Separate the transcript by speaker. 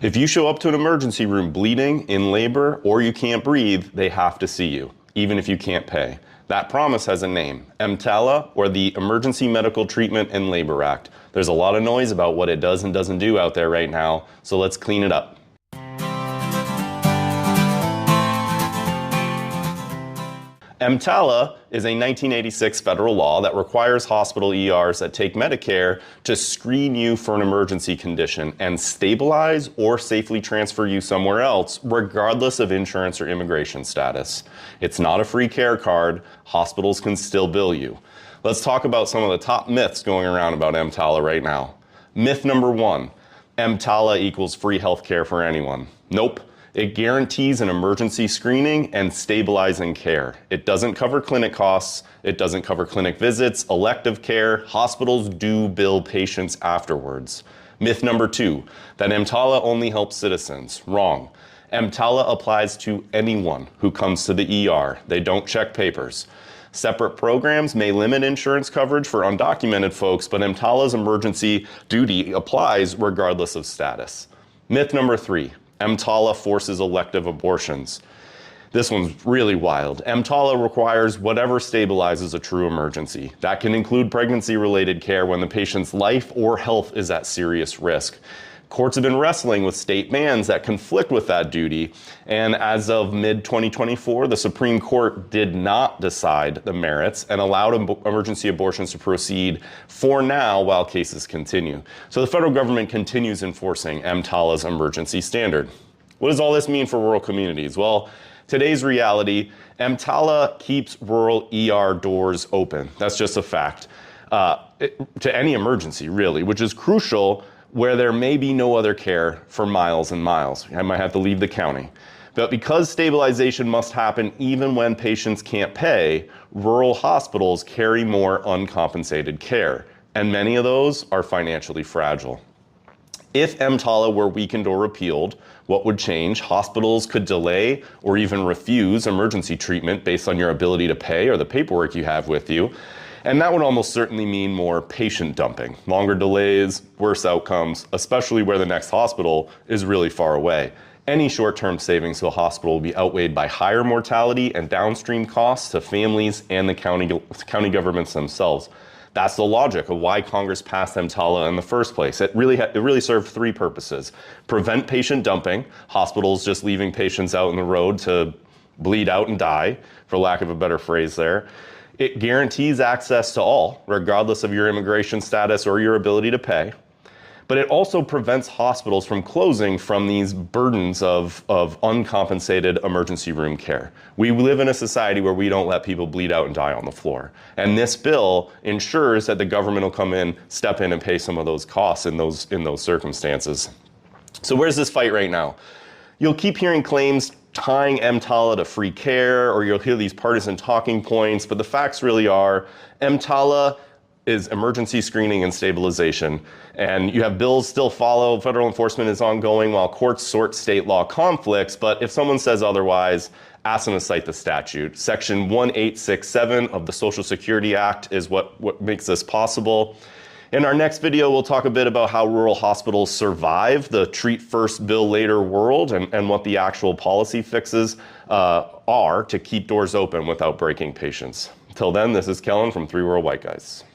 Speaker 1: If you show up to an emergency room bleeding, in labor, or you can't breathe, they have to see you, even if you can't pay. That promise has a name, EMTALA, or the Emergency Medical Treatment and Labor Act. There's a lot of noise about what it does and doesn't do out there right now, so let's clean it up. EMTALA is a 1986 federal law that requires hospital ERs that take Medicare to screen you for an emergency condition and stabilize or safely transfer you somewhere else, regardless of insurance or immigration status. It's not a free care card. Hospitals can still bill you. Let's talk about some of the top myths going around about EMTALA right now. Myth number 1, EMTALA equals free health care for anyone. Nope. It guarantees an emergency screening and stabilizing care. It doesn't cover clinic costs. It doesn't cover clinic visits, elective care. Hospitals do bill patients afterwards. Myth number 2, that EMTALA only helps citizens. Wrong. EMTALA applies to anyone who comes to the ER. They don't check papers. Separate programs may limit insurance coverage for undocumented folks, but EMTALA's emergency duty applies regardless of status. Myth number 3, EMTALA forces elective abortions. This one's really wild. EMTALA requires whatever stabilizes a true emergency. That can include pregnancy-related care when the patient's life or health is at serious risk. Courts have been wrestling with state bans that conflict with that duty, and as of mid-2024, the Supreme Court did not decide the merits and allowed emergency abortions to proceed for now while cases continue. So the federal government continues enforcing EMTALA's emergency standard. What does all this mean for rural communities? Well, today's reality, EMTALA keeps rural ER doors open. That's just a fact. To any emergency, really, which is crucial where there may be no other care for miles and miles. I might have to leave the county. But because stabilization must happen even when patients can't pay, rural hospitals carry more uncompensated care, and many of those are financially fragile. If EMTALA were weakened or repealed, what would change? Hospitals could delay or even refuse emergency treatment based on your ability to pay or the paperwork you have with you. And that would almost certainly mean more patient dumping, longer delays, worse outcomes, especially where the next hospital is really far away. Any short-term savings to a hospital will be outweighed by higher mortality and downstream costs to families and the county governments themselves. That's the logic of why Congress passed EMTALA in the first place. It really served 3 purposes. Prevent patient dumping, hospitals just leaving patients out in the road to bleed out and die, for lack of a better phrase there. It guarantees access to all, regardless of your immigration status or your ability to pay. But it also prevents hospitals from closing from these burdens of uncompensated emergency room care. We live in a society where we don't let people bleed out and die on the floor. And this bill ensures that the government will come in, step in, and pay some of those costs in those circumstances. So where's this fight right now? You'll keep hearing claims tying EMTALA to free care, or you'll hear these partisan talking points, but the facts really are EMTALA is emergency screening and stabilization, and you have bills still follow. Federal enforcement is ongoing while courts sort state law conflicts, but if someone says otherwise, ask them to cite the statute. Section 1867 of the Social Security Act is what makes this possible. In our next video, we'll talk a bit about how rural hospitals survive the treat first, bill later world and what the actual policy fixes are to keep doors open without breaking patients. Until then, this is Kellen from 3 Rural White Guys.